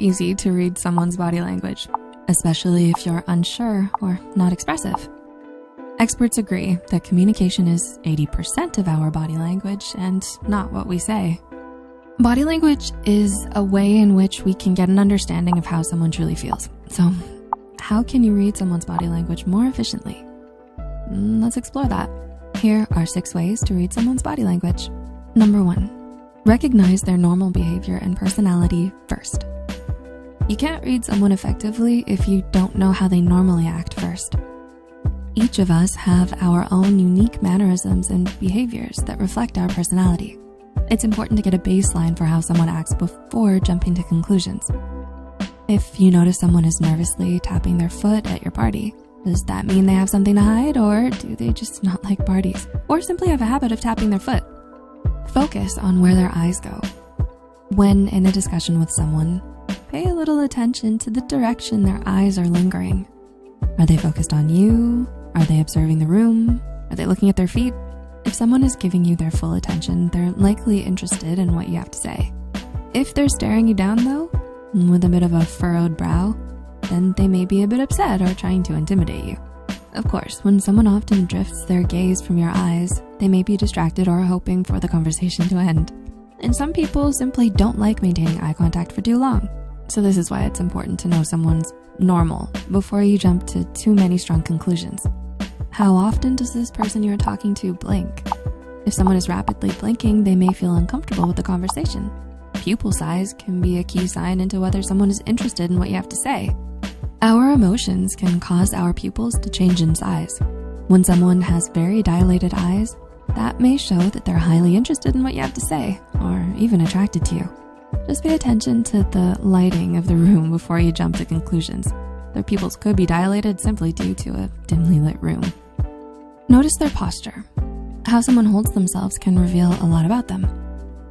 easy to read someone's body language, especially if you're unsure or not expressive. Experts agree that communication is 80% of our body language and not what we say. Body language is a way in which we can get an understanding of how someone truly feels. So, how can you read someone's body language more efficiently? Let's explore that. Here are 6 ways to read someone's body language. Number 1, recognize their normal behavior and personality first. You can't read someone effectively if you don't know how they normally act first. Each of us have our own unique mannerisms and behaviors that reflect our personality. It's important to get a baseline for how someone acts before jumping to conclusions. If you notice someone is nervously tapping their foot at your party, does that mean they have something to hide, or do they just not like parties, or simply have a habit of tapping their foot? Focus on where their eyes go. When in a discussion with someone, pay a little attention to the direction their eyes are lingering. Are they focused on you? Are they observing the room? Are they looking at their feet? If someone is giving you their full attention, they're likely interested in what you have to say. If they're staring you down though, with a bit of a furrowed brow, then they may be a bit upset or trying to intimidate you. Of course, when someone often drifts their gaze from your eyes, they may be distracted or hoping for the conversation to end. And some people simply don't like maintaining eye contact for too long. So this is why it's important to know someone's normal before you jump to too many strong conclusions. How often does this person you're talking to blink? If someone is rapidly blinking, they may feel uncomfortable with the conversation. Pupil size can be a key sign into whether someone is interested in what you have to say. Our emotions can cause our pupils to change in size. When someone has very dilated eyes, that may show that they're highly interested in what you have to say, or even attracted to you. Just pay attention to the lighting of the room before you jump to conclusions. Their pupils could be dilated simply due to a dimly lit room. Notice their posture. How someone holds themselves can reveal a lot about them.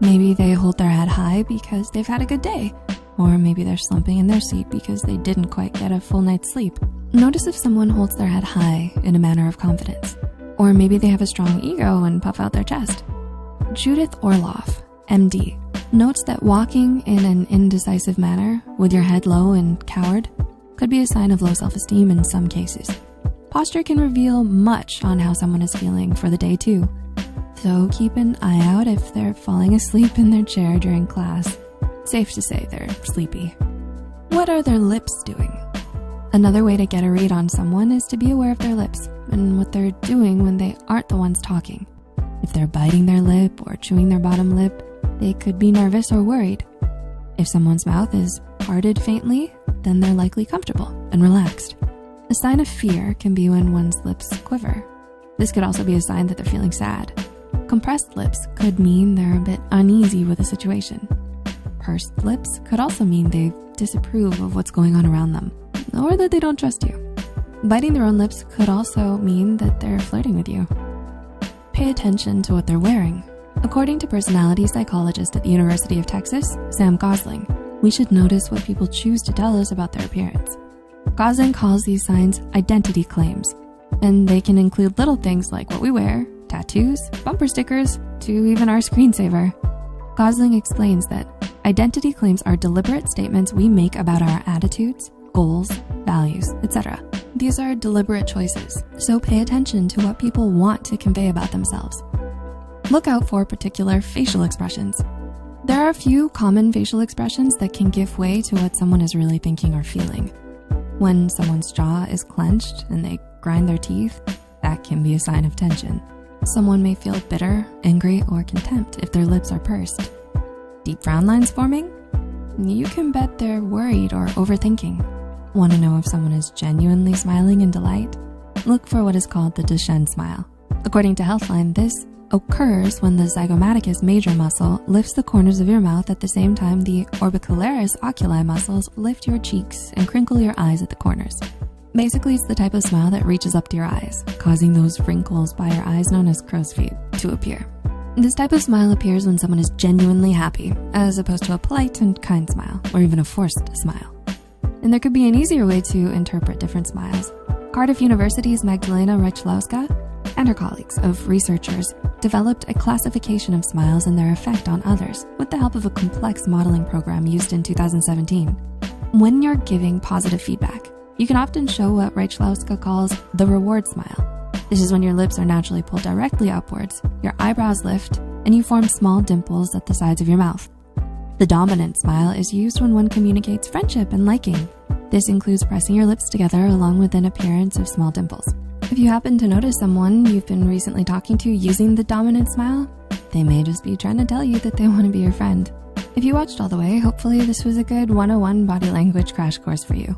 Maybe they hold their head high because they've had a good day, or maybe they're slumping in their seat because they didn't quite get a full night's sleep. Notice if someone holds their head high in a manner of confidence, or maybe they have a strong ego and puff out their chest. Judith Orloff, MD, notes that walking in an indecisive manner with your head low and cowered could be a sign of low self-esteem in some cases. Posture can reveal much on how someone is feeling for the day too. So keep an eye out if they're falling asleep in their chair during class. Safe to say they're sleepy. What are their lips doing? Another way to get a read on someone is to be aware of their lips and what they're doing when they aren't the ones talking. If they're biting their lip or chewing their bottom lip, they could be nervous or worried. If someone's mouth is parted faintly, then they're likely comfortable and relaxed. A sign of fear can be when one's lips quiver. This could also be a sign that they're feeling sad. Compressed lips could mean they're a bit uneasy with a situation. Pursed lips could also mean they disapprove of what's going on around them, or that they don't trust you. Biting their own lips could also mean that they're flirting with you. Pay attention to what they're wearing. According to personality psychologist at the University of Texas, Sam Gosling, we should notice what people choose to tell us about their appearance. Gosling calls these signs identity claims, and they can include little things like what we wear, tattoos, bumper stickers, to even our screensaver. Gosling explains that identity claims are deliberate statements we make about our attitudes, goals, values, etc. These are deliberate choices, so pay attention to what people want to convey about themselves. Look out for particular facial expressions. There are a few common facial expressions that can give way to what someone is really thinking or feeling. When someone's jaw is clenched and they grind their teeth, that can be a sign of tension. Someone may feel bitter, angry, or contempt if their lips are pursed. Deep frown lines forming? You can bet they're worried or overthinking. Want to know if someone is genuinely smiling in delight? Look for what is called the Duchenne smile. According to Healthline, this occurs when the zygomaticus major muscle lifts the corners of your mouth at the same time the orbicularis oculi muscles lift your cheeks and crinkle your eyes at the corners. Basically, it's the type of smile that reaches up to your eyes, causing those wrinkles by your eyes known as crow's feet to appear. This type of smile appears when someone is genuinely happy, as opposed to a polite and kind smile, or even a forced smile. And there could be an easier way to interpret different smiles. Cardiff University's Magdalena Rechlowska and her colleagues of researchers developed a classification of smiles and their effect on others with the help of a complex modeling program used in 2017. When you're giving positive feedback, you can often show what Reichlowska calls the reward smile. This is when your lips are naturally pulled directly upwards, your eyebrows lift, and you form small dimples at the sides of your mouth. The dominant smile is used when one communicates friendship and liking. This includes pressing your lips together along with an appearance of small dimples. If you happen to notice someone you've been recently talking to using the dominant smile, they may just be trying to tell you that they want to be your friend. If you watched all the way, hopefully this was a good 101 body language crash course for you.